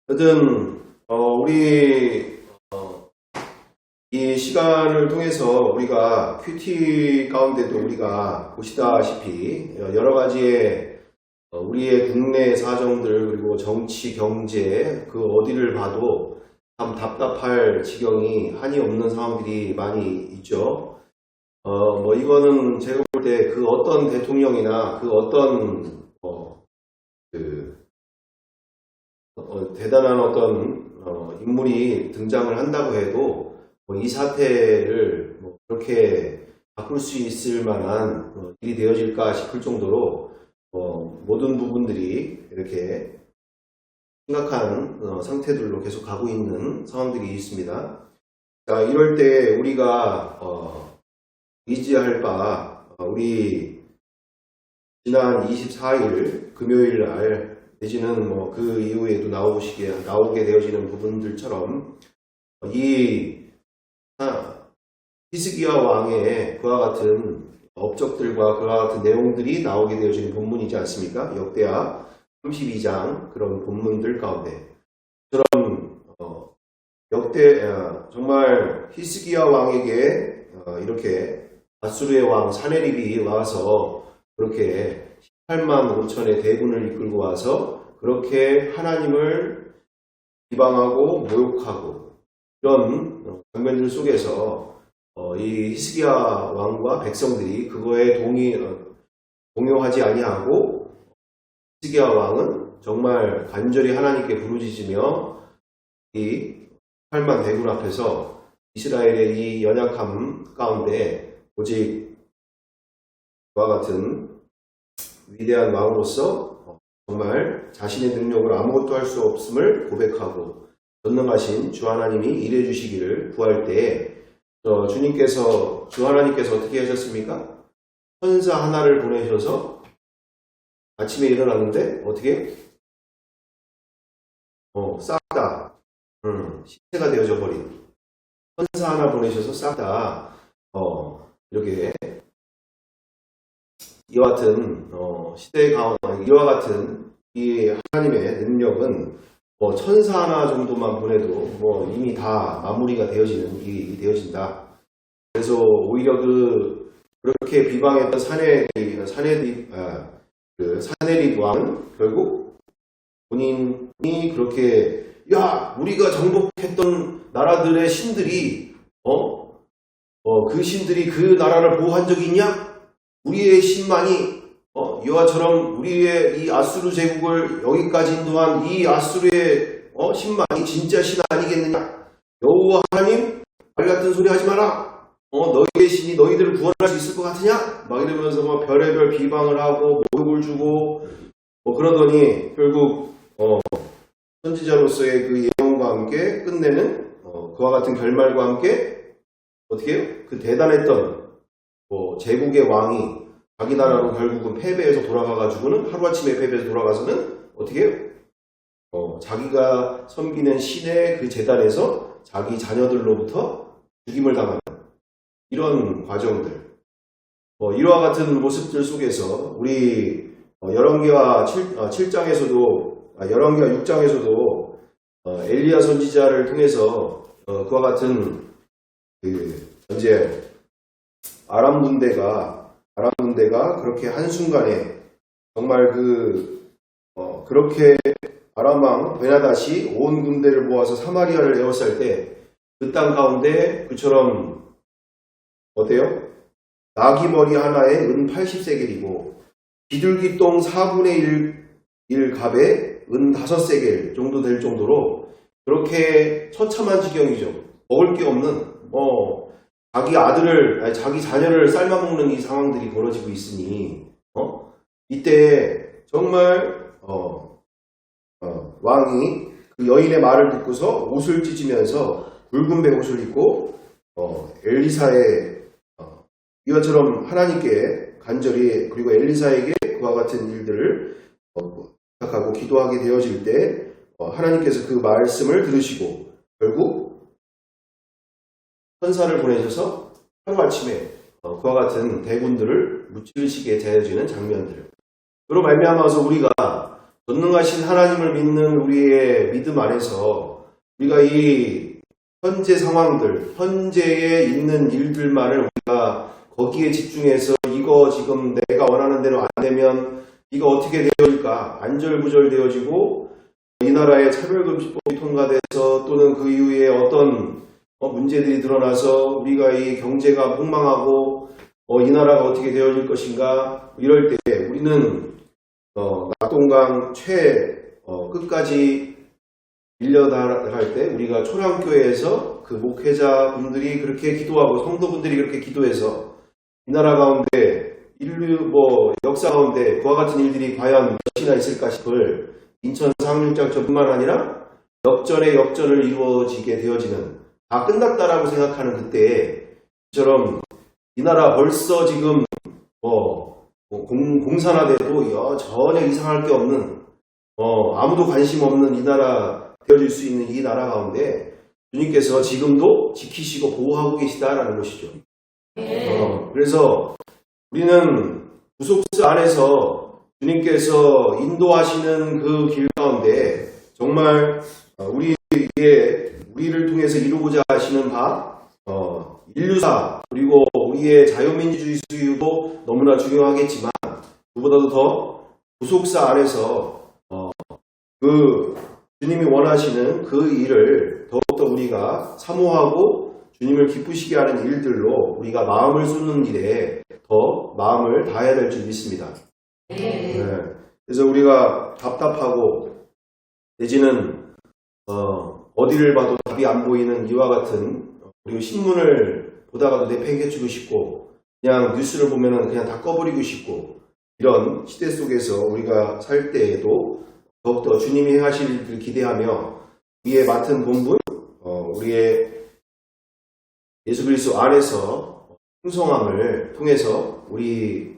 하여튼 우리 이 시간을 통해서 우리가 큐티 가운데도 우리가 보시다시피 여러 가지의 우리의 국내 사정들 그리고 정치, 경제 그 어디를 봐도 참 답답할 지경이 한이 없는 상황들이 많이 있죠. 이거는 제가 볼 때 그 어떤 대통령이나 그 어떤 대단한 어떤 인물이 등장을 한다고 해도 이 사태를 그렇게 바꿀 수 있을 만한 일이 되어질까 싶을 정도로 모든 부분들이 이렇게 심각한 상태들로 계속 가고 있는 상황들이 있습니다. 자, 이럴 때 우리가 의지할 바 우리 지난 24일 금요일 날 내지는 그 이후에도 나오게 되어지는 부분들처럼 이 히스기야 왕의 그와 같은 업적들과 그와 같은 내용들이 나오게 되어지는 본문이지 않습니까? 역대하 32장 그런 본문들 가운데 그런 정말 히스기야 왕에게 이렇게 아수르의 왕 사네립이 와서 그렇게 18만 5천의 대군을 이끌고 와서 그렇게 하나님을 비방하고 모욕하고 이런 장면들 속에서 이 히스기야 왕과 백성들이 그거에 동요하지 아니하고 히스기야 왕은 정말 간절히 하나님께 부르짖으며 이 18만 대군 앞에서 이스라엘의 이 연약함 가운데 오직 그와 같은 위대한 왕으로서 정말 자신의 능력으로 아무것도 할 수 없음을 고백하고 전능하신 주 하나님이 일해 주시기를 구할 때 주 하나님께서 어떻게 하셨습니까? 천사 하나를 보내셔서 아침에 일어났는데 어떻게? 싹다 시체가 되어져 버린 천사 하나 보내셔서 싹다 이렇게 이와 같은 시대의 이와 같은 이 하나님의 능력은 천사 하나 정도만 보내도 이미 다 마무리가 되어지는 일이 되어진다. 그래서 오히려 그렇게 비방했던 사네립 왕은 결국 본인이 그렇게 우리가 정복했던 나라들의 신들이 그 신들이 그 나라를 보호한 적이 있냐? 우리의 신만이 이와처럼 우리의 이 아수르 제국을 여기까지 인도한 이 아수르의 신만이 진짜 신 아니겠느냐? 여호와 하나님 말 같은 소리 하지 마라. 너희의 신이 너희들을 구원할 수 있을 것 같으냐? 막 이러면서 별의별 비방을 하고 모욕을 주고 그러더니 결국 선지자로서의 그 예언과 함께 끝내는 그와 같은 결말과 함께 어떻게 해요? 그 대단했던 제국의 왕이 자기 나라로 결국은 패배해서 돌아가가지고는 하루아침에 패배해서 돌아가서는 어떻게 해요? 자기가 섬기는 신의 그 제단에서 자기 자녀들로부터 죽임을 당하는 이런 과정들 이와 같은 모습들 속에서 우리 열왕기하 7장에서도 열왕기하 6장에서도 엘리야 선지자를 통해서 그와 같은 현재 아람 군대가 그렇게 한순간에 정말 그렇게 아람 왕 베나닷이 온 군대를 모아서 사마리아를 에워쌀 때 그 땅 가운데 그처럼 어때요? 나귀머리 하나에 은 80세겔이고 비둘기똥 4분의 1 갑에 은 5세겔 정도 될 정도로 그렇게 처참한 지경이죠. 먹을 게 없는 자기 자녀를 삶아먹는 이 상황들이 벌어지고 있으니 이때 정말 왕이 그 여인의 말을 듣고서 옷을 찢으면서 붉은 베옷을 입고 엘리사의 이것처럼 하나님께 간절히 그리고 엘리사에게 그와 같은 일들을 부탁하고 기도하게 되어질 때 하나님께서 그 말씀을 들으시고 결국 천사를 보내셔서 하루아침에 그와 같은 대군들을 무찌르시게 되어지는 장면들. 그로 말미암아서 우리가 전능하신 하나님을 믿는 우리의 믿음 안에서 우리가 이 현재 상황들, 현재에 있는 일들만을 우리가 거기에 집중해서 이거 지금 내가 원하는 대로 안 되면 이거 어떻게 되어질까? 안절부절 되어지고 이 나라의 차별금지법이 통과돼서 또는 그 이후에 어떤 문제들이 드러나서 우리가 이 경제가 폭망하고 이 나라가 어떻게 되어질 것인가 이럴 때 우리는 낙동강 끝까지 밀려나갈 때 우리가 초량교회에서 그 목회자분들이 그렇게 기도하고 성도분들이 그렇게 기도해서 이 나라 가운데 인류 역사 가운데 그와 같은 일들이 과연 몇이나 있을까 싶을 인천 상륙작전뿐만 아니라 역전의 역전을 이루어지게 되어지는 다 끝났다라고 생각하는 그때에 이처럼 이 나라 벌써 지금 공산화돼도 전혀 이상할 게 없는 아무도 관심 없는 이 나라 되어질 수 있는 이 나라 가운데 주님께서 지금도 지키시고 보호하고 계시다라는 것이죠. 그래서 우리는 구속사 안에서 주님께서 인도하시는 그 길 가운데 정말 우리를 통해서 이루고자 하시는 인류사 그리고 우리의 자유민주주의 수유도 너무나 중요하겠지만 그보다도 더 구속사 안에서 그 주님이 원하시는 그 일을 더욱더 우리가 사모하고 주님을 기쁘시게 하는 일들로 우리가 마음을 쏟는 일에 더 마음을 다해야 될 줄 믿습니다. 네. 그래서 우리가 답답하고 내지는 어디를 봐도 답이 안 보이는 이와 같은 그리고 신문을 보다가도 내팽개치고 싶고 그냥 뉴스를 보면은 그냥 다 꺼버리고 싶고 이런 시대 속에서 우리가 살 때에도 더욱더 주님이 행하실 일을 기대하며 우리의 맡은 본분, 우리의 예수 그리스도 안에서 풍성함을 통해서 우리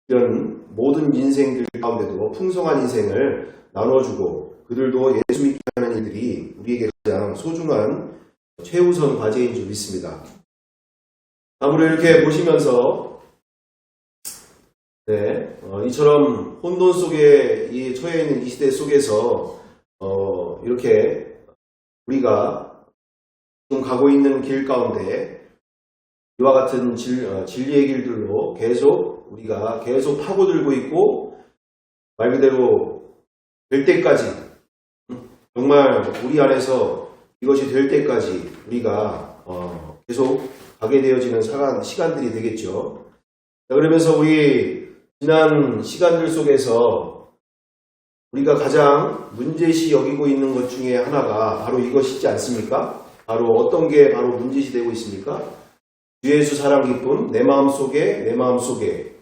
이런 모든 인생들 가운데도 풍성한 인생을 나눠주고 그들도 예수 믿게 하는 일들이 우리에게 가장 소중한 최우선 과제인 줄 믿습니다. 아무래도 이렇게 보시면서 이처럼 혼돈 속에 처해 있는 이 시대 속에서 이렇게 우리가 지금 가고 있는 길 가운데 이와 같은 진리의 길들로 우리가 계속 파고들고 있고 말 그대로 될 때까지 정말 우리 안에서 이것이 될 때까지 우리가 계속 가게 되어지는 시간들이 되겠죠. 그러면서 우리 지난 시간들 속에서 우리가 가장 문제시 여기고 있는 것 중에 하나가 바로 이것이지 않습니까? 바로 어떤 게 바로 문제시 되고 있습니까? 주 예수 사랑 기쁨 내 마음속에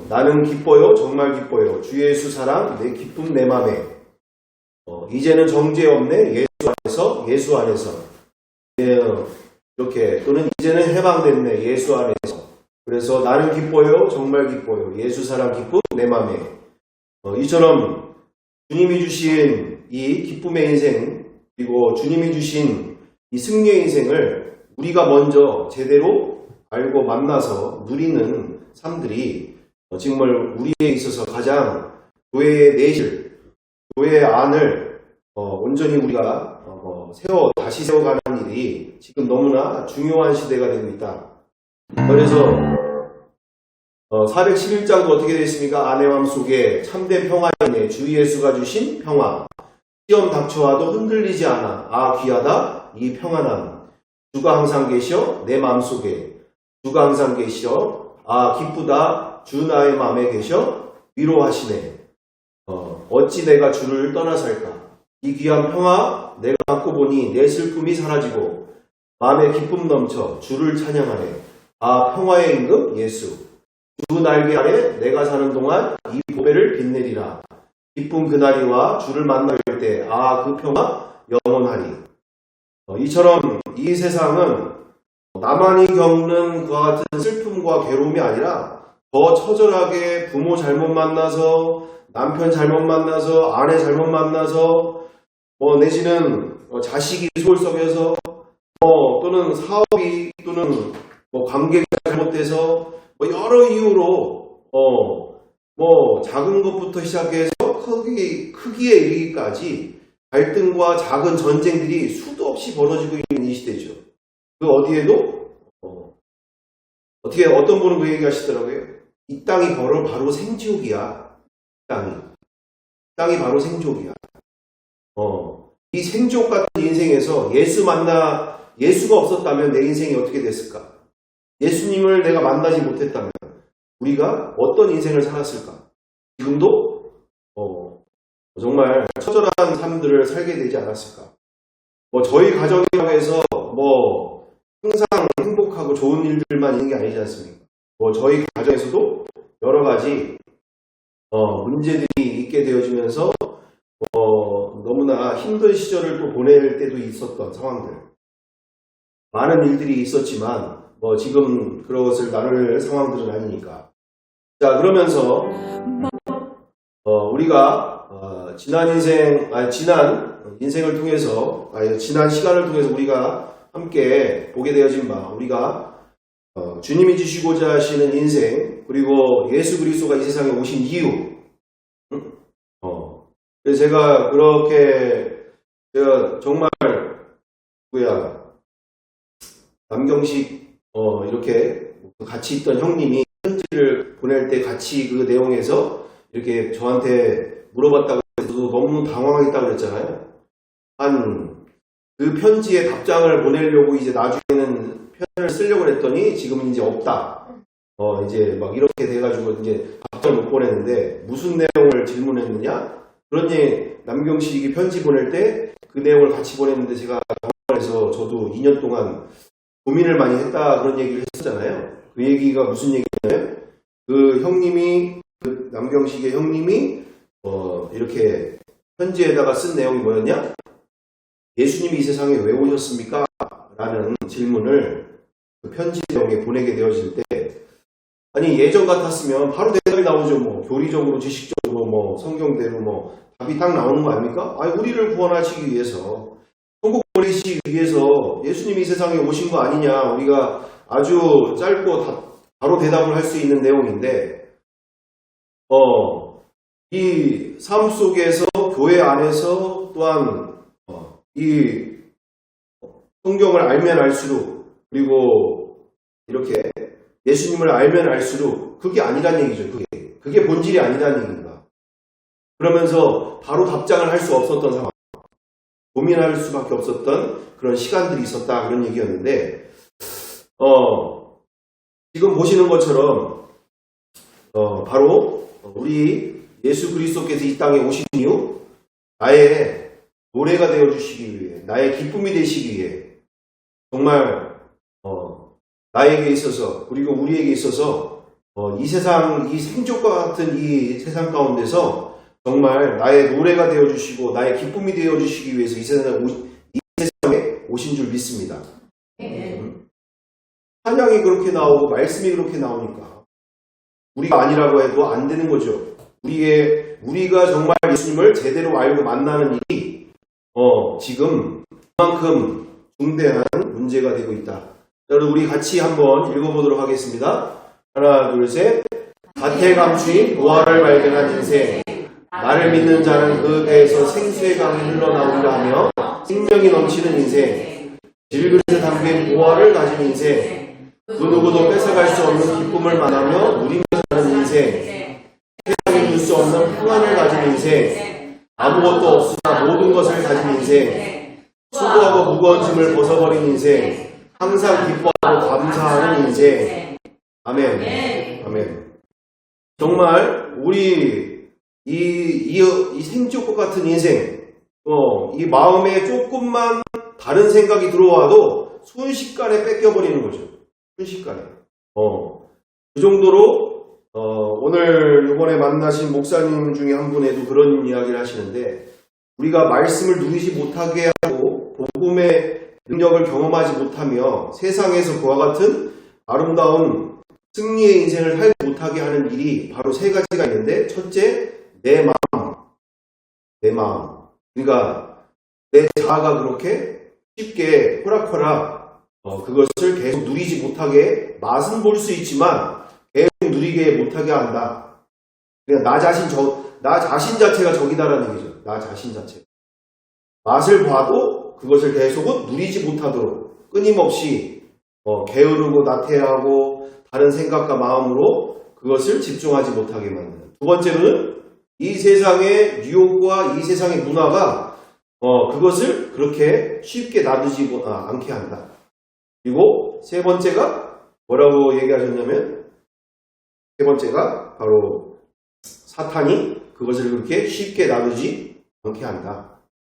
나는 기뻐요 정말 기뻐요 주 예수 사랑 내 기쁨 내 맘에 이제는 정죄 없네 예수 안에서 이렇게 또는 이제는 해방됐네 예수 안에서 그래서 나는 기뻐요 정말 기뻐요 예수 사랑 기쁨 내 맘에 이처럼 주님이 주신 이 기쁨의 인생 그리고 주님이 주신 이 승리의 인생을 우리가 먼저 제대로 알고 만나서 누리는 삶들이 정말 우리에 있어서 가장 교회의 내실, 교회의 안을 온전히 우리가 다시 세워가는 일이 지금 너무나 중요한 시대가 되고 있다. 그래서 411장도 어떻게 되어 있습니까? 아내 맘 속에 참된 평화이네 주 예수가 주신 평화 시험 닥쳐와도 흔들리지 않아 귀하다 이 평안함 주가 항상 계셔 내 마음속에 주가 항상 계셔 기쁘다 주 나의 마음에 계셔 위로하시네 어찌 내가 주를 떠나 살까 이 귀한 평화 내가 갖고 보니 내 슬픔이 사라지고 마음에 기쁨 넘쳐 주를 찬양하네 평화의 임금 예수 주 날개 아래 내가 사는 동안 이 보배를 빛내리라 기쁨 그날이와 주를 만날 때 그 평화 영원하리 이처럼 이 세상은 나만이 겪는 그와 같은 슬픔과 괴로움이 아니라 더 처절하게 부모 잘못 만나서 남편 잘못 만나서 아내 잘못 만나서 내지는 자식이 속을 썩여서 또는 사업이 또는 관계가 잘못돼서 여러 이유로 작은 것부터 시작해서 크기에 이르기까지 갈등과 작은 전쟁들이 수도 없이 벌어지고 있는 이 시대죠. 그 어디에도 어떤 분은 그 얘기 하시더라고요. 이 땅이 바로 생지옥이야. 땅이 바로 생지옥이야. 이 생지옥 같은 인생에서 예수가 없었다면 내 인생이 어떻게 됐을까? 예수님을 내가 만나지 못했다면 우리가 어떤 인생을 살았을까? 지금도 정말 처절한 삶들을 살게 되지 않았을까? 저희 가정이라고 해서 항상 행복하고 좋은 일들만 있는 게 아니지 않습니까? 저희 가정에서도 여러 가지 문제들이 있게 되어지면서 너무나 힘든 시절을 또 보낼 때도 있었던 상황들, 많은 일들이 있었지만 지금 그것을 나눌 상황들은 아니니까. 자, 그러면서 우리가 지난 인생을 통해서, 지난 시간을 통해서 우리가 함께 보게 되어진 바, 우리가 주님이 주시고자 하시는 인생, 그리고 예수 그리스도가 이 세상에 오신 이유. 그래서 제가 정말 남경식 이렇게 같이 있던 형님이 편지를 보낼 때 같이 그 내용에서 이렇게 저한테 물어봤다고 해서 너무 당황했다고 그랬잖아요. 그 편지에 답장을 보내려고 이제 나중에는 편을 쓰려고 했더니 지금은 이제 없다. 이제 막 이렇게 돼가지고 이제 답장을 못 보냈는데 무슨 내용을 질문했느냐? 그러니 남경식이 편지 보낼 때 그 내용을 같이 보냈는데 제가 당황해서 저도 2년 동안 고민을 많이 했다 그런 얘기를 했었잖아요. 그 얘기가 무슨 얘기냐면 남경식의 형님이 이렇게 편지에다가 쓴 내용이 뭐였냐? 예수님이 이 세상에 왜 오셨습니까? 라는 질문을 그 편지 내용에 보내게 되어질 때 예전 같았으면 바로 대답이 나오죠. 교리적으로 지식적으로 성경대로 답이 딱 나오는 거 아닙니까? 우리를 구원하시기 위해서, 천국 보내시기 위해서 예수님이 이 세상에 오신 거 아니냐, 우리가 아주 짧고 바로 대답을 할 수 있는 내용인데 이 삶 속에서, 교회 안에서 또한 이 성경을 알면 알수록, 그리고 이렇게 예수님을 알면 알수록 그게 아니란 얘기죠. 그게 본질이 아니란 얘기입니다. 그러면서 바로 답장을 할 수 없었던 상황, 고민할 수밖에 없었던 그런 시간들이 있었다, 그런 얘기였는데 지금 보시는 것처럼 바로 우리 예수 그리스도께서 이 땅에 오신 이유, 나의 노래가 되어주시기 위해, 나의 기쁨이 되시기 위해, 정말 나에게 있어서, 그리고 우리에게 있어서 이 세상, 이 생존과 같은 이 세상 가운데서 정말 나의 노래가 되어주시고 나의 기쁨이 되어주시기 위해서 이 세상에 오신 줄 믿습니다. 찬양이 그렇게 나오고 말씀이 그렇게 나오니까 우리가 아니라고 해도 안 되는 거죠. 우리가 정말 예수님을 제대로 알고 만나는 일이 지금 그만큼 중대한 문제가 되고 있다. 여러분, 우리 같이 한번 읽어보도록 하겠습니다. 하나, 둘, 셋. 밭에 감추인 보화를 발견한 인생, 나를 믿는 자는 그 배에서 생수의 강이 흘러나오리라 하며 생명이 넘치는 인생, 질그릇에 담긴 보화를 가진 인생, 그 누구도 뺏어갈 수 없는 기쁨을 만나며 누리며 사는 인생, 세상에 줄 수 없는 평안을 가진 인생, 아무것도 없으나 모든 것을 가진 인생, 수고하고 무거운 짐을 벗어버린 인생, 항상 기뻐하고 감사하는 인생. 아멘. 아멘. 정말 우리 이 생지옥과 같은 인생, 이 마음에 조금만 다른 생각이 들어와도 순식간에 뺏겨버리는 거죠. 순식간에. 그 정도로 오늘 이번에 만나신 목사님 중에 한 분에도 그런 이야기를 하시는데, 우리가 말씀을 누리지 못하게 하고 복음의 능력을 경험하지 못하며 세상에서 그와 같은 아름다운 승리의 인생을 살지 못하게 하는 일이 바로 세 가지가 있는데, 첫째, 내 마음. 그러니까 내 자아가 그렇게 쉽게 호락호락 그것을 계속 누리지 못하게, 맛은 볼 수 있지만 계속 누리게 못하게 한다. 그러니까 나 자신 자체가 적이다라는 얘기죠. 나 자신 자체. 맛을 봐도 그것을 계속은 누리지 못하도록 끊임없이 게으르고 나태하고 다른 생각과 마음으로 그것을 집중하지 못하게 만드는. 두 번째로는 이 세상의 유혹과 이 세상의 문화가 그것을 그렇게 쉽게 놔두지 않게 한다. 그리고 세 번째가 뭐라고 얘기하셨냐면 세 번째가 바로 사탄이 그것을 그렇게 쉽게 놔두지 않게 한다.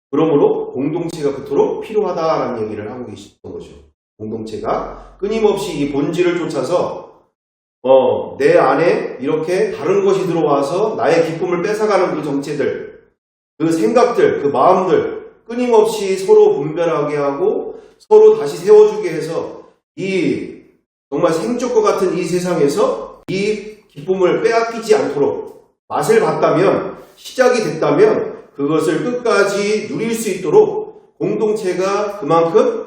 그러므로 공동체가 그토록 필요하다라는 얘기를 하고 계셨던 거죠. 공동체가 끊임없이 이 본질을 쫓아서 내 안에 이렇게 다른 것이 들어와서 나의 기쁨을 뺏어가는 그 정체들, 그 생각들, 그 마음들 끊임없이 서로 분별하게 하고 서로 다시 세워주게 해서 이 정말 생적과 같은 이 세상에서 이 기쁨을 빼앗기지 않도록 맛을 봤다면, 시작이 됐다면 그것을 끝까지 누릴 수 있도록 공동체가 그만큼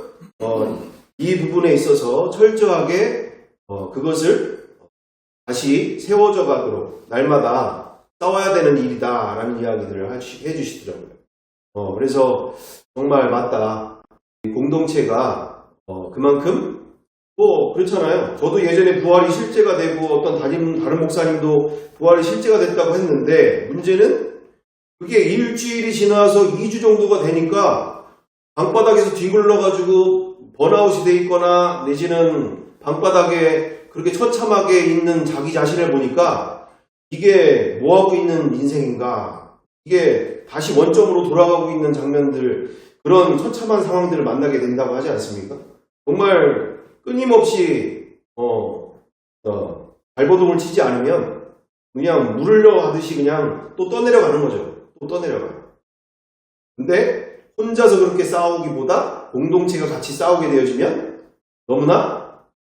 이 부분에 있어서 철저하게 그것을 다시 세워져 가도록 날마다 싸워야 되는 일이다 라는 이야기들을 해주시더라고요. 그래서 정말 맞다. 공동체가 그만큼 그렇잖아요. 저도 예전에 부활이 실제가 되고 어떤 다른 목사님도 부활이 실제가 됐다고 했는데 문제는 그게 일주일이 지나서 2주 정도가 되니까 방바닥에서 뒤굴러가지고 번아웃이 돼 있거나 내지는 방바닥에 그렇게 처참하게 있는 자기 자신을 보니까 이게 뭐하고 있는 인생인가, 이게 다시 원점으로 돌아가고 있는 장면들, 그런 처참한 상황들을 만나게 된다고 하지 않습니까? 정말 끊임없이 발버둥을 치지 않으면 그냥 물을 하듯이 그냥 또 떠내려가는 거죠. 또 떠내려가요. 근데 혼자서 그렇게 싸우기보다 공동체가 같이 싸우게 되어지면 너무나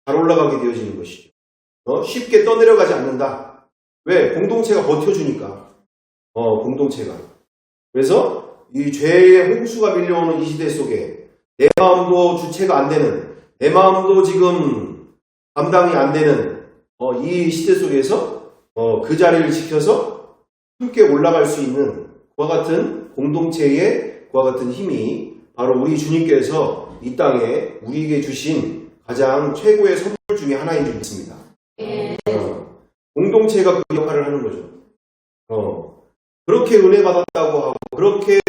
잘 올라가게 되어지는 것이죠. 쉽게 떠내려가지 않는다. 왜? 공동체가 버텨주니까. 공동체가. 그래서 이 죄의 홍수가 밀려오는 이 시대 속에 내 마음도 주체가 안 되는, 내 마음도 지금 감당이 안 되는 이 시대 속에서 그 자리를 지켜서 함께 올라갈 수 있는 그와 같은 공동체의 그와 같은 힘이 바로 우리 주님께서 이 땅에 우리에게 주신 가장 최고의 선물 중에 하나인 줄 믿습니다. 공동체가 그 역할을 하는 거죠. 그렇게 은혜 받았다고 하고 그렇게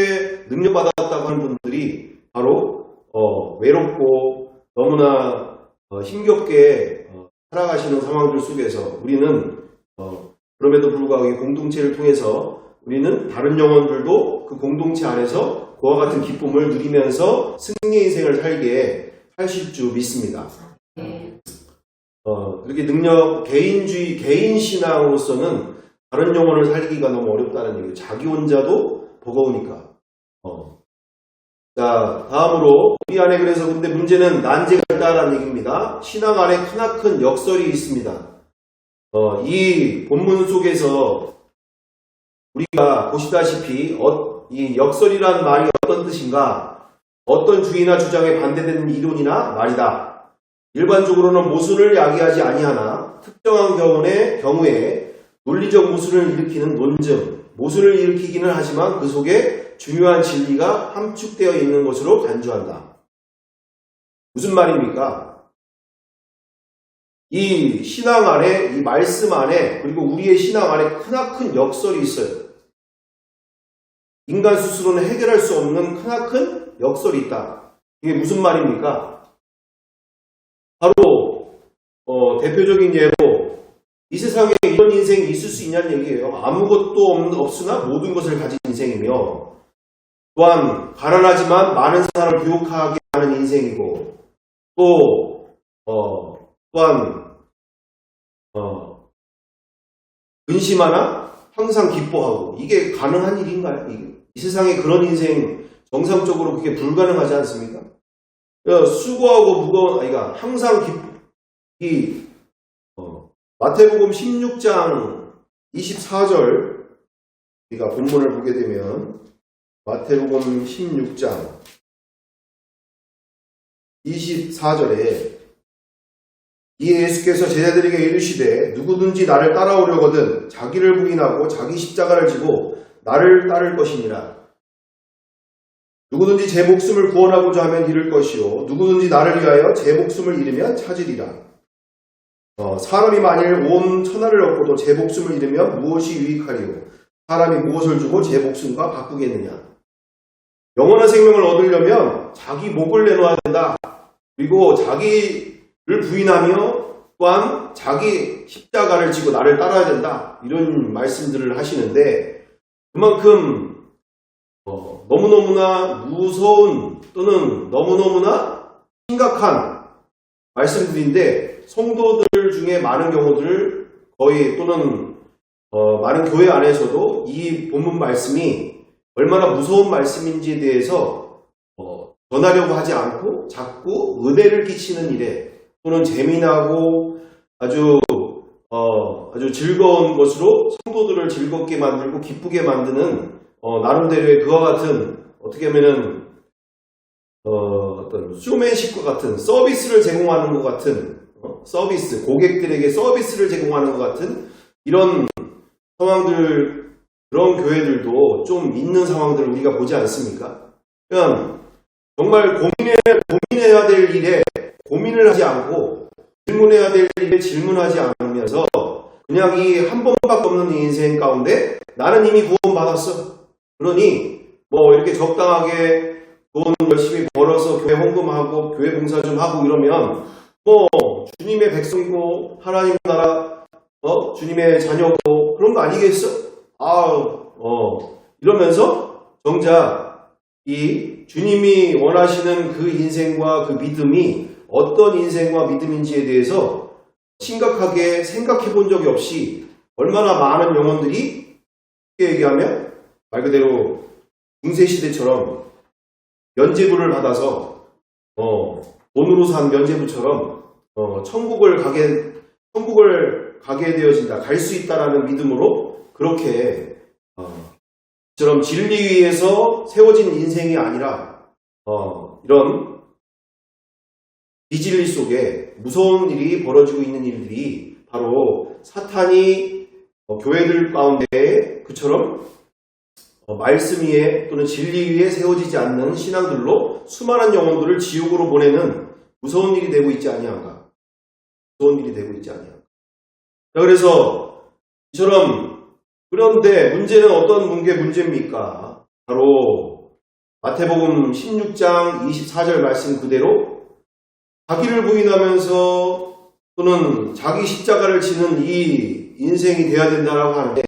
능력 받았다고 하는 분들이 바로 외롭고 너무나 힘겹게 살아가시는 상황들 속에서 우리는 그럼에도 불구하고 이 공동체를 통해서 우리는 다른 영혼들도 그 공동체 안에서 그와 같은 기쁨을 누리면서 승리의 인생을 살게 하실 줄 믿습니다. 그렇게 개인주의, 개인신앙으로서는 다른 영혼을 살리기가 너무 어렵다는 얘기예요. 자기 혼자도 버거우니까. 자, 다음으로 우리 안에 그래서 근데 문제는 난제가 있다라는 얘기입니다. 신앙 안에 크나큰 역설이 있습니다. 이 본문 속에서 우리가 보시다시피 이 역설이라는 말이 어떤 뜻인가? 어떤 주의나 주장에 반대되는 이론이나 말이다. 일반적으로는 모순을 야기하지 아니하나 특정한 경우에 논리적 모순을 일으키는 논증, 모순을 일으키기는 하지만 그 속에 중요한 진리가 함축되어 있는 것으로 간주한다. 무슨 말입니까? 이 신앙 안에, 이 말씀 안에, 그리고 우리의 신앙 안에 크나큰 역설이 있어요. 인간 스스로는 해결할 수 없는 크나큰 역설이 있다. 이게 무슨 말입니까? 바로 대표적인 예로 이 세상에 이런 인생이 있을 수 있냐는 얘기예요. 아무것도 없으나 모든 것을 가진 인생이며 또한 가난하지만 많은 사람을 유혹하게 하는 인생이고 또한 근심하나 항상 기뻐하고 이게 가능한 일인가요? 이 세상에 그런 인생 정상적으로 그게 불가능하지 않습니까? 수고하고 무거운 항상 마태복음 16장 24절 우리가 본문을 보게 되면 마태복음 16장 24절에 이에 예수께서 제자들에게 이르시되 누구든지 나를 따라오려거든 자기를 부인하고 자기 십자가를 지고 나를 따를 것이니라. 누구든지 제 목숨을 구원하고자 하면 잃을 것이요 누구든지 나를 위하여 제 목숨을 잃으면 찾으리라. 사람이 만일 온 천하를 얻고도 제 목숨을 잃으면 무엇이 유익하리요? 사람이 무엇을 주고 제 목숨과 바꾸겠느냐? 영원한 생명을 얻으려면 자기 목을 내놓아야 된다. 그리고 자기를 부인하며 또한 자기 십자가를 지고 나를 따라야 된다. 이런 말씀들을 하시는데 그만큼 너무너무나 무서운 또는 너무너무나 심각한 말씀들인데 성도들 중에 많은 경우들 거의 또는 많은 교회 안에서도 이 본문 말씀이 얼마나 무서운 말씀인지에 대해서 전하려고 하지 않고 자꾸 은혜를 끼치는 일에 또는 재미나고 아주 즐거운 것으로 성도들을 즐겁게 만들고 기쁘게 만드는 나름대로의 그와 같은 어떻게 하면은 어떤 쇼맨십과 같은 서비스를 제공하는 것 같은 서비스 고객들에게 서비스를 제공하는 것 같은 이런 상황들 그런 교회들도 좀 있는 상황들을 우리가 보지 않습니까? 그냥 정말 고민해야 될 일에 고민을 하지 않고 질문해야 될 일에 질문하지 않으면서 그냥 이 한 번밖에 없는 인생 가운데 나는 이미 구원받았어. 그러니 뭐 이렇게 적당하게 돈 열심히 벌어서 교회 헌금하고 교회 봉사 좀 하고 이러면 뭐 주님의 백성이고 하나님 나라 주님의 자녀고 그런 거 아니겠어? 이러면서 정작 이 주님이 원하시는 그 인생과 그 믿음이 어떤 인생과 믿음인지에 대해서 심각하게 생각해 본 적이 없이 얼마나 많은 영혼들이 쉽게 얘기하면 말 그대로 중세시대처럼 면제부를 받아서 돈으로 산 면제부처럼 천국을 가게 되어진다. 갈 수 있다라는 믿음으로 그렇게 처럼 진리 위에서 세워진 인생이 아니라 이런 비진리 속에 무서운 일이 벌어지고 있는 일들이 바로 사탄이 교회들 가운데 그처럼 말씀 위에 또는 진리 위에 세워지지 않는 신앙들로 수많은 영혼들을 지옥으로 보내는 무서운 일이 되고 있지 아니한가? 무서운 일이 되고 있지 아니한가? 자, 그래서 이처럼 그런데 문제는 어떤 게 문제입니까? 바로 마태복음 16장 24절 말씀 그대로 자기를 부인하면서 또는 자기 십자가를 지는 이 인생이 되어야 된다라고 하는데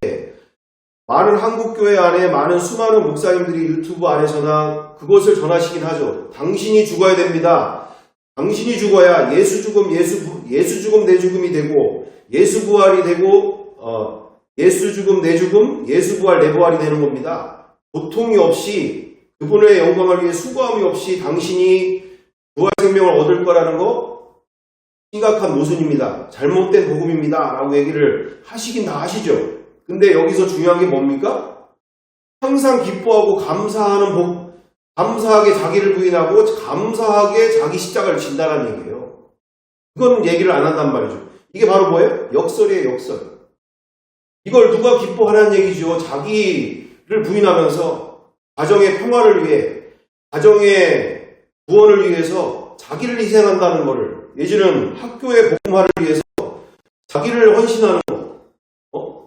많은 한국교회 안에 많은 수많은 목사님들이 유튜브 안에서나 그것을 전하시긴 하죠. 당신이 죽어야 됩니다. 당신이 죽어야 예수 죽음 내 죽음이 되고 예수 부활이 되고 예수 죽음 내 죽음 예수 부활 내 부활이 되는 겁니다. 고통이 없이 그분의 영광을 위해 수고함이 없이 당신이 부활 생명을 얻을 거라는 거 심각한 모순입니다. 잘못된 복음입니다. 라고 얘기를 하시긴 다 하시죠. 근데 여기서 중요한 게 뭡니까? 항상 기뻐하고 감사하게 자기를 부인하고 감사하게 자기 십자가를 진다는 얘기예요. 그건 얘기를 안 한단 말이죠. 이게 바로 뭐예요? 역설이에요, 역설. 이걸 누가 기뻐하라는 얘기죠? 자기를 부인하면서 가정의 평화를 위해, 가정의 구원을 위해서 자기를 희생한다는 것을, 내지는 학교의 복음화를 위해서 자기를 헌신하는 것,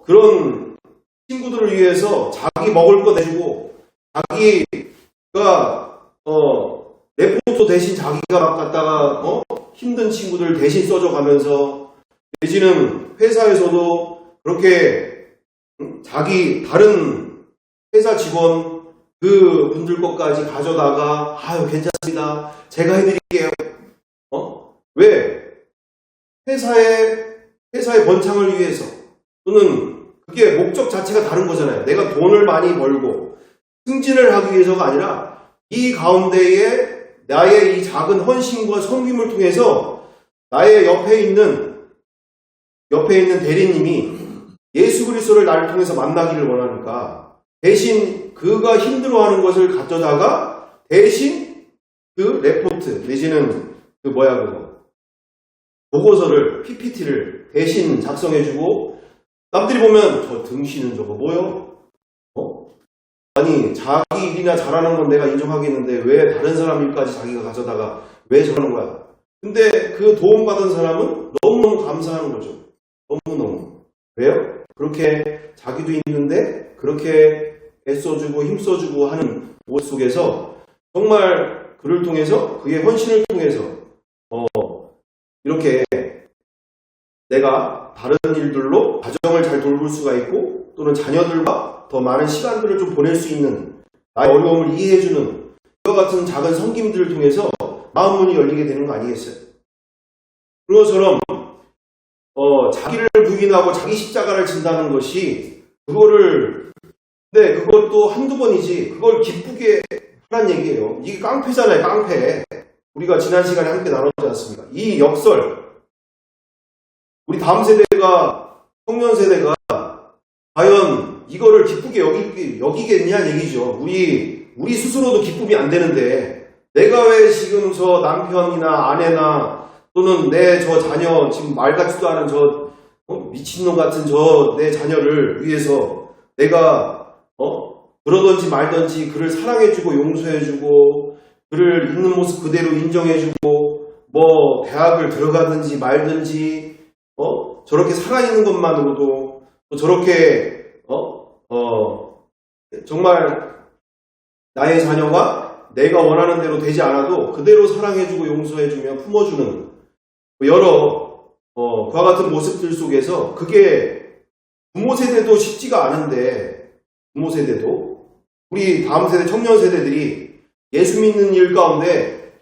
그런 친구들을 위해서 자기 먹을 거 내주고, 자기가 레포트 대신 자기가 막 갖다가 힘든 친구들 대신 써줘가면서, 내지는 회사에서도 그렇게 자기 다른 회사 직원 그 분들 것까지 가져다가 아유 괜찮습니다. 제가 해드릴게요. 왜? 회사의 번창을 위해서 또는 그게 목적 자체가 다른 거잖아요. 내가 돈을 많이 벌고 승진을 하기 위해서가 아니라 이 가운데에 나의 이 작은 헌신과 섬김을 통해서 나의 옆에 있는 대리님이 예수 그리스도를 나를 통해서 만나기를 원하니까 대신 그가 힘들어하는 것을 가져다가 대신 그 레포트 내지는 보고서를, PPT를 대신 작성해주고, 남들이 보면 저 등신은 저거 뭐요? 아니, 자기 일이나 잘하는 건 내가 인정하겠는데 왜 다른 사람 일까지 자기가 가져다가 왜 저러는 거야? 근데 그 도움받은 사람은 너무너무 감사하는 거죠. 너무너무. 왜요? 그렇게 자기도 있는데 그렇게 애써주고 힘써주고 하는 모습 속에서 정말 그를 통해서, 그의 헌신을 통해서 이렇게 내가 다른 일들로 가정을 잘 돌볼 수가 있고, 또는 자녀들과 더 많은 시간들을 좀 보낼 수 있는, 나의 어려움을 이해해주는 이와 같은 작은 섬김들을 통해서 마음 문이 열리게 되는 거 아니겠어요? 그런 것처럼 자기를 부인하고 자기 십자가를 진다는 것이, 근데 그것도 한두 번이지 그걸 기쁘게 하란 얘기예요. 이게 깡패잖아요, 깡패. 우리가 지난 시간에 함께 나눴지 않습니까? 이 역설, 우리 다음 세대가, 청년 세대가 과연 이거를 기쁘게 여기겠냐 얘기죠. 우리 스스로도 기쁨이 안 되는데, 내가 왜 지금 저 남편이나 아내나 또는 내 저 자녀, 지금 말 같지도 않은 저 미친놈 같은 저 내 자녀를 위해서 내가 그러든지 말든지 그를 사랑해주고 용서해주고 그를 있는 모습 그대로 인정해주고, 뭐 대학을 들어가든지 말든지 저렇게 살아있는 것만으로도, 또 저렇게 정말 나의 자녀가 내가 원하는 대로 되지 않아도 그대로 사랑해주고 용서해주며 품어주는 여러 그와 같은 모습들 속에서, 그게 부모 세대도 쉽지가 않은데, 부모 세대도 우리 다음 세대 청년 세대들이 예수 믿는 일 가운데,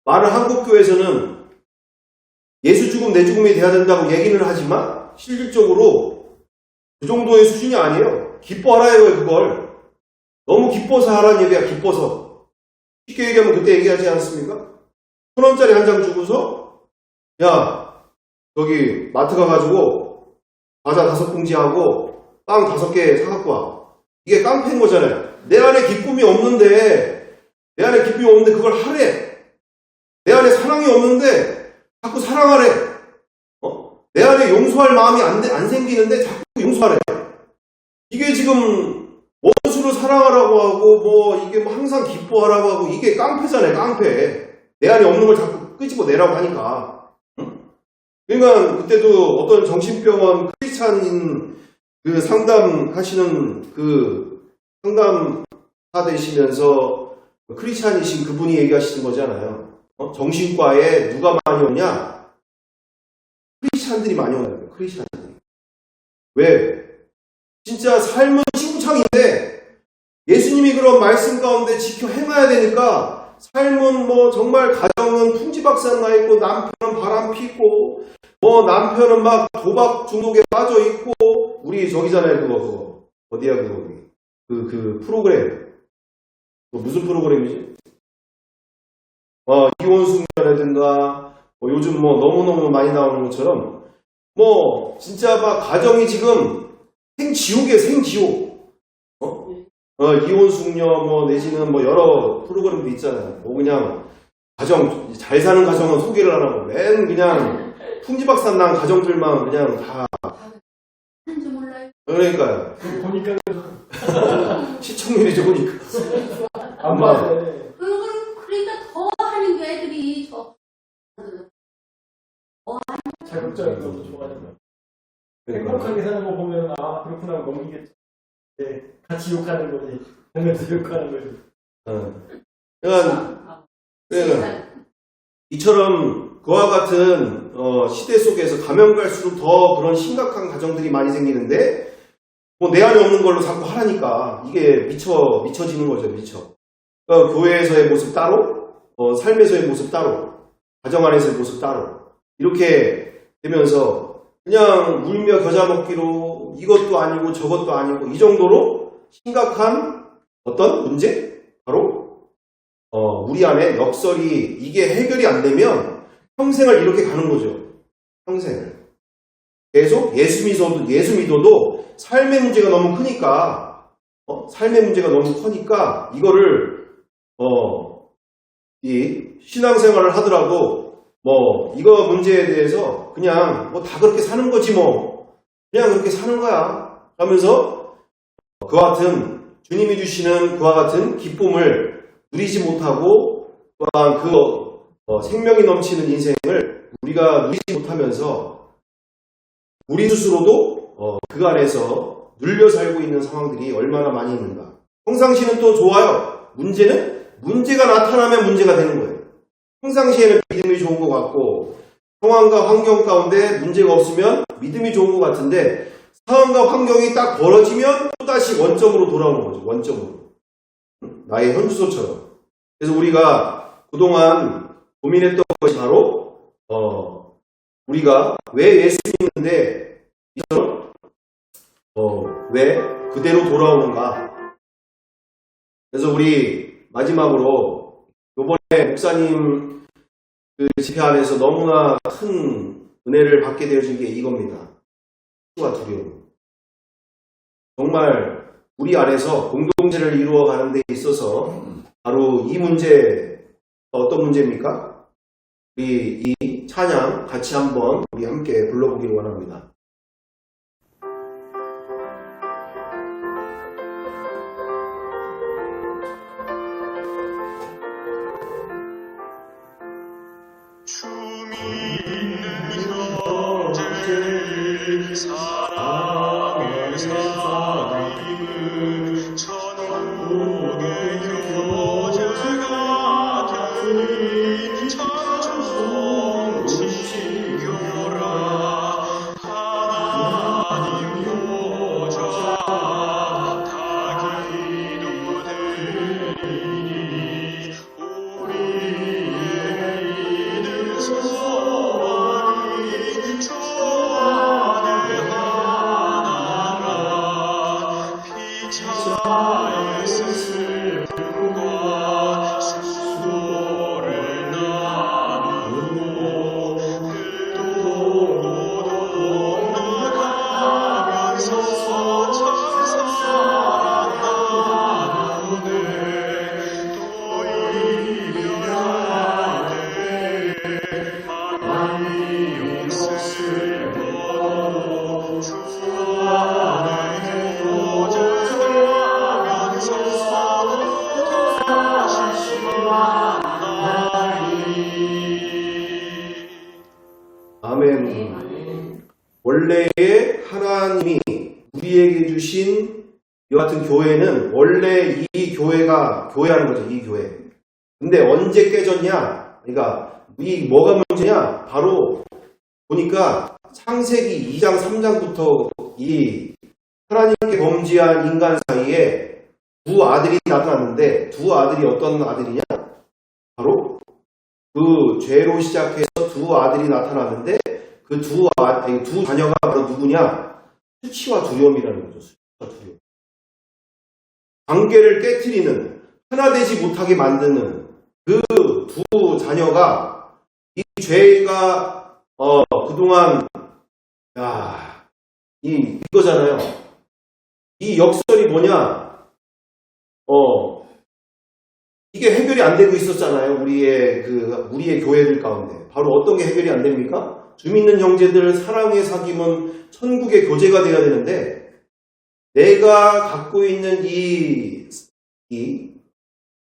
많은 한국교회에서는 예수 죽음 내 죽음이 돼야 된다고 얘기는 하지만 실질적으로 그 정도의 수준이 아니에요. 기뻐하라 이거예요. 그걸 너무 기뻐서 하라는 얘기야. 기뻐서. 쉽게 얘기하면 그때 얘기하지 않았습니까? 1,000원짜리 한 장 주고서, 야 저기 마트 가가지고 과자 5봉지 하고 빵 5개 사갖고 와. 이게 깡패인 거잖아요. 내 안에 기쁨이 없는데 그걸 하래. 내 안에 사랑이 없는데 자꾸 사랑하래. 내 안에 용서할 마음이 안 생기는데 자꾸 용서하래. 이게 지금 원수를 사랑하라고 하고 이게 항상 기뻐하라고 하고, 이게 깡패잖아요. 깡패. 내 안에 없는 걸 자꾸 끄집어 내라고 하니까. 그러니까 그때도 어떤 정신병원 크리스찬인 그 상담하시는 상담사 되시면서 크리스찬이신 그분이 얘기하시는 거잖아요. 정신과에 누가 많이 오냐? 크리스찬들이 많이 오나요? 크리스찬들이. 왜? 진짜 삶은 시궁창인데 예수님이 그런 말씀 가운데 지켜 행해야 되니까, 삶은 정말 가정은 풍지박산 나 있고, 남편은 바람 피고, 남편은 막 도박 중독에 빠져 있고, 우리 저기잖아요. 그거 어디야 그 프로그램. 무슨 프로그램이지? 이혼숙녀라든가, 요즘 너무너무 많이 나오는 것처럼, 진짜 막 가정이 지금 생지옥이에요, 생지옥. 이혼숙녀, 내지는 여러 프로그램도 있잖아요. 그냥, 잘 사는 가정은 소개를 안 하고, 그냥, 풍지박산 난 가정들만 그냥 다. 그러니까요. 보니까. 시청률이 좋으니까. 안 맞아요. 그러니까 더 하는 게 애들이 자극적인 것도 좋아하는 거야. 그러니까. 행복하게 사는 거 보면 그렇구나 하고 넘기겠지. 같이 욕하는 거지. 보면서 욕하는 거지. 그러니까 이처럼 그와 같은 시대 속에서 가면 갈수록 더 그런 심각한 가정들이 많이 생기는데, 내 안에 없는 걸로 자꾸 하라니까 이게 미쳐지는 거죠. 미쳐. 그러니까 교회에서의 모습 따로, 삶에서의 모습 따로, 가정 안에서의 모습 따로, 이렇게 되면서 그냥 울며 겨자 먹기로 이것도 아니고 저것도 아니고, 이 정도로 심각한 어떤 문제? 바로 우리 안에 역설이, 이게 해결이 안 되면 평생을 이렇게 가는 거죠. 평생을. 계속 예수 믿어도 삶의 문제가 너무 크니까, 이거를 이 신앙생활을 하더라도 이거 문제에 대해서 그냥 다 그렇게 사는 거지 그냥 그렇게 사는 거야 하면서 그와 같은 주님이 주시는 그와 같은 기쁨을 누리지 못하고 또한 생명이 넘치는 인생을 우리가 누리지 못하면서 우리 스스로도 그 안에서 눌려 살고 있는 상황들이 얼마나 많이 있는가. 평상시는 또 좋아요. 문제가 나타나면 문제가 되는 거예요. 평상시에는 믿음이 좋은 것 같고 상황과 환경 가운데 문제가 없으면 믿음이 좋은 것 같은데 상황과 환경이 딱 벌어지면 또다시 원점으로 돌아오는 거죠. 원점으로. 나의 현주소처럼. 그래서 우리가 그동안 고민했던 것이 바로 우리가 왜 예수 믿는데 이처럼 왜 그대로 돌아오는가. 그래서 우리 마지막으로 이번에 목사님 그 집회 안에서 너무나 큰 은혜를 받게 되어진 게 이겁니다. 수치와 두려움. 정말 우리 안에서 공동체를 이루어가는 데 있어서 바로 이 문제, 어떤 문제입니까? 우리 이 찬양 같이 한번 우리 함께 불러보기를 원합니다. 사랑의 사귐은 천국의 교제가 되니 찬송 지교라 하나님 보좌 다 기도되니 우리의 믿음 소원이 주 안에 피차의 슬픔과 수고를 나누고 그도록 나가면서 천사랑 나누네 또 이별할 때 마음이 없을 것도 주 안에 교제하면서 다시 만나리. 아멘. 원래의 하나님이 우리에게 주신 이 같은 교회는 원래 이 교회가 교회라는 거죠. 이 교회. 근데 언제 깨졌냐? 그러니까 이 뭐가 문제냐? 바로 보니까 창세기 2장 3장부터 이 하나님께 범죄한 인간 사이에 두 아들이 나타났는데 두 아들이 어떤 아들이냐? 바로 그 죄로 시작해서 두 아들이 나타났는데 그 두 자녀가 바로 누구냐? 수치와 두려움이라는 거죠. 수치와 두려움. 관계를 깨트리는, 하나 되지 못하게 만드는 그 두 자녀가 이 죄가 그동안 이거잖아요. 이 역설이 뭐냐? 이게 해결이 안 되고 있었잖아요. 우리의 교회들 가운데. 바로 어떤 게 해결이 안 됩니까? 주 믿는 형제들 사랑의 사귐은 천국의 교제가 되어야 되는데, 내가 갖고 있는 이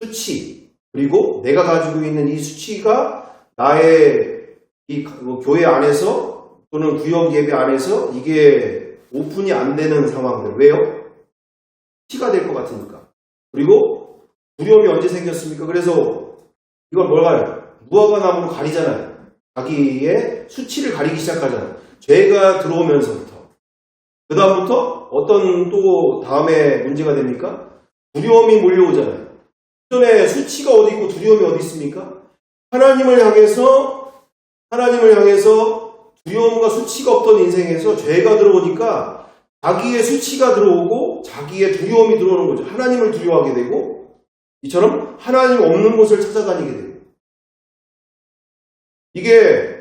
수치, 그리고 내가 가지고 있는 이 수치가 나의 이 교회 안에서 또는 구역 예배 안에서 이게 오픈이 안 되는 상황들. 왜요? 티가 될 것 같으니까. 그리고 두려움이 언제 생겼습니까? 그래서 이건 뭘까요? 무화과 나무로 가리잖아요. 자기의 수치를 가리기 시작하잖아요. 죄가 들어오면서부터. 그 다음부터 어떤 또 다음에 문제가 됩니까? 두려움이 몰려오잖아요. 전에 수치가 어디 있고 두려움이 어디 있습니까? 하나님을 향해서 두려움과 수치가 없던 인생에서 죄가 들어오니까 자기의 수치가 들어오고 자기의 두려움이 들어오는 거죠. 하나님을 두려워하게 되고 이처럼 하나님 없는 곳을 찾아다니게 되고 이게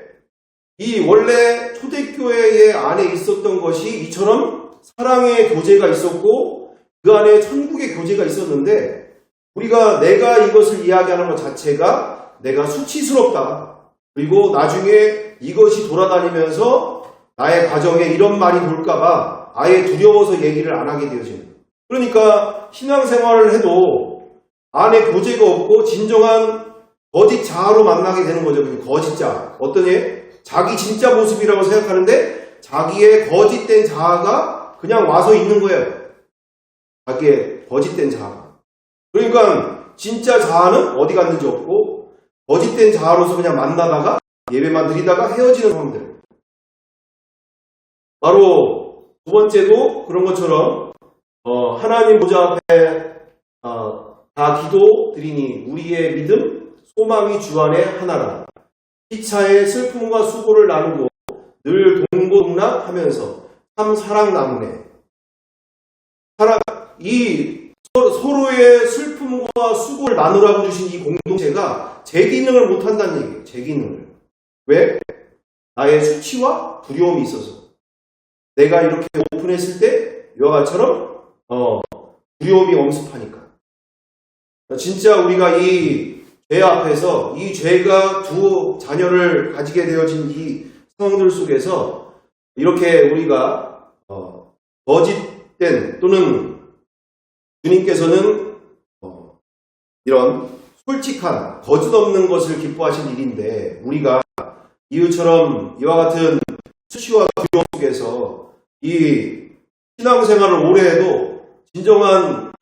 이 원래 초대교회 안에 있었던 것이 이처럼 사랑의 교제가 있었고 그 안에 천국의 교제가 있었는데 내가 이것을 이야기하는 것 자체가 내가 수치스럽다. 그리고 나중에 이것이 돌아다니면서 나의 가정에 이런 말이 돌까봐 아예 두려워서 얘기를 안 하게 되어집니다. 그러니까 신앙생활을 해도 안에 교제가 없고 진정한 거짓 자아로 만나게 되는 거죠. 거짓 자아. 어떤 자기 진짜 모습이라고 생각하는데 자기의 거짓된 자아가 그냥 와서 있는 거예요. 자기의 거짓된 자아가. 그러니까 진짜 자아는 어디 갔는지 없고 거짓된 자아로서 그냥 만나다가 예배만 드리다가 헤어지는 사람들. 바로 두 번째도 그런 것처럼 하나님 보좌 앞에 다 기도 드리니 우리의 믿음 소망이 주 안에 하나라. 피차의 슬픔과 수고를 나누고 늘 동고동락하면서 참 사랑 나누네. 이 서로의 슬픔과 수고를 나누라고 주신 이 공동체가 제 기능을 못한다는 얘기예요. 제 기능을. 왜? 나의 수치와 두려움이 있어서. 내가 이렇게 오픈했을 때 이와 같처럼 두려움이 엄습하니까. 진짜 우리가 이 죄 앞에서 이 죄가 두 자녀를 가지게 되어진 이 상황들 속에서 이렇게 우리가 거짓된 또는 주님께서는 이런 솔직한 거짓 없는 것을 기뻐하신 일인데 우리가 이유처럼 이와 같은 수치와 두려움 속에서 이 신앙생활을 오래 해도 진정한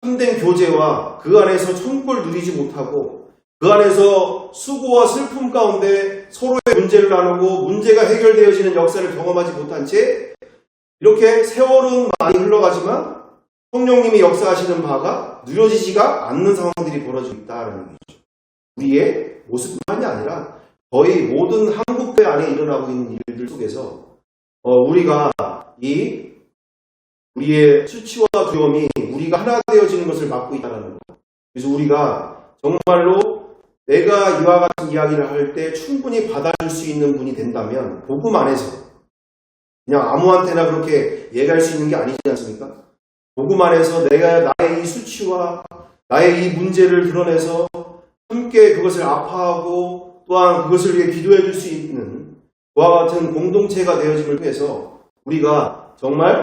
참된 교제와 그 안에서 천국을 누리지 못하고 그 안에서 수고와 슬픔 가운데 서로의 문제를 나누고 문제가 해결되어지는 역사를 경험하지 못한 채 이렇게 세월은 많이 흘러가지만 성령님이 역사하시는 바가 누려지지가 않는 상황들이 벌어지고 있다는 얘기죠. 우리의 모습만이 아니라 거의 모든 한국교회 안에 일어나고 있는 일들 속에서 우리가 우리의 수치와 두려움이 우리가 하나 되어지는 것을 막고 있다는 것. 그래서 우리가 정말로 내가 이와 같은 이야기를 할 때 충분히 받아줄 수 있는 분이 된다면 복음 안에서 그냥 아무한테나 그렇게 얘기할 수 있는 게 아니지 않습니까? 복음 안에서 내가 나의 이 수치와 나의 이 문제를 드러내서 함께 그것을 아파하고 또한 그것을 위해 기도해 줄 수 있는 그와 같은 공동체가 되어짐을 통해서 우리가 정말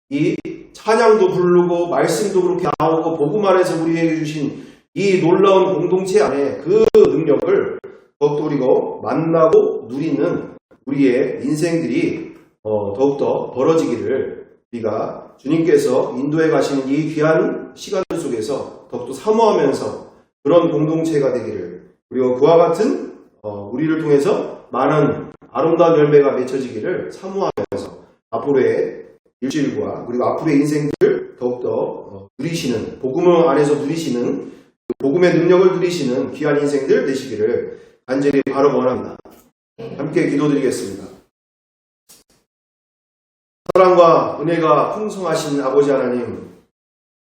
이 찬양도 부르고 말씀도 그렇게 나오고 복음 안에서 우리에게 주신 이 놀라운 공동체 안에 그 능력을 더욱더 우리가 만나고 누리는 우리의 인생들이 더욱더 벌어지기를 우리가 주님께서 인도해 가시는 이 귀한 시간들 속에서 더욱더 사모하면서 그런 공동체가 되기를 그리고 그와 같은 우리를 통해서 많은 아름다운 열매가 맺혀지기를 사모하면서 앞으로의 일주일과 그리고 앞으로의 인생들 더욱더 누리시는 복음 안에서 누리시는 복음의 능력을 누리시는 귀한 인생들 되시기를 간절히 바로 원합니다. 함께 기도드리겠습니다. 사랑과 은혜가 풍성하신 아버지 하나님,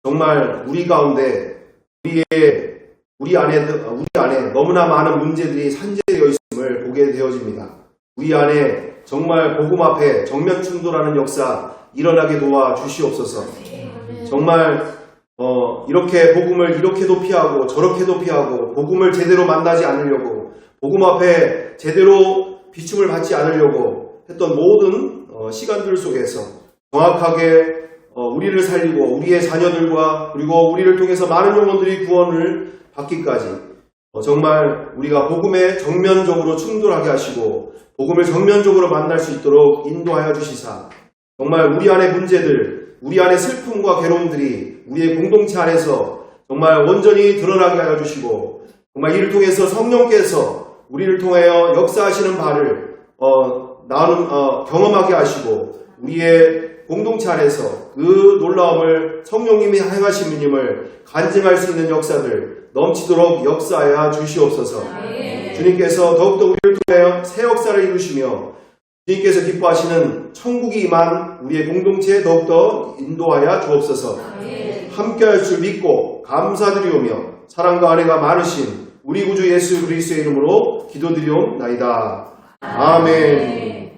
정말 우리 가운데 우리 안에 너무나 많은 문제들이 산재되어 있음을 보게 되어집니다. 우리 안에 정말 복음 앞에 정면 충돌하는 역사 일어나게 도와 주시옵소서. 정말 이렇게 복음을 이렇게도 피하고 저렇게도 피하고 복음을 제대로 만나지 않으려고 복음 앞에 제대로 비춤을 받지 않으려고 했던 모든 시간들 속에서 정확하게 우리를 살리고 우리의 자녀들과 그리고 우리를 통해서 많은 영혼들이 구원을 받기까지 정말 우리가 복음에 정면적으로 충돌하게 하시고 복음을 정면적으로 만날 수 있도록 인도하여 주시사 정말 우리 안의 문제들, 우리 안의 슬픔과 괴로움들이 우리의 공동체 안에서 정말 온전히 드러나게 하여 주시고 정말 이를 통해서 성령께서 우리를 통하여 역사하시는 바를 경험하게 하시고 우리의 공동체 안에서 그 놀라움을 성령님이 행하심임을 간증할 수 있는 역사들 넘치도록 역사하여 주시옵소서. 주님께서 더욱더 우리를 통하여 새 역사를 이루시며 주님께서 기뻐하시는 천국이 임한 우리의 공동체에 더욱더 인도하여 주옵소서. 함께할 줄 믿고 감사드리오며 사랑과 은혜가 많으신 우리 구주 예수 그리스도의 이름으로 기도드리옵나이다. 아멘.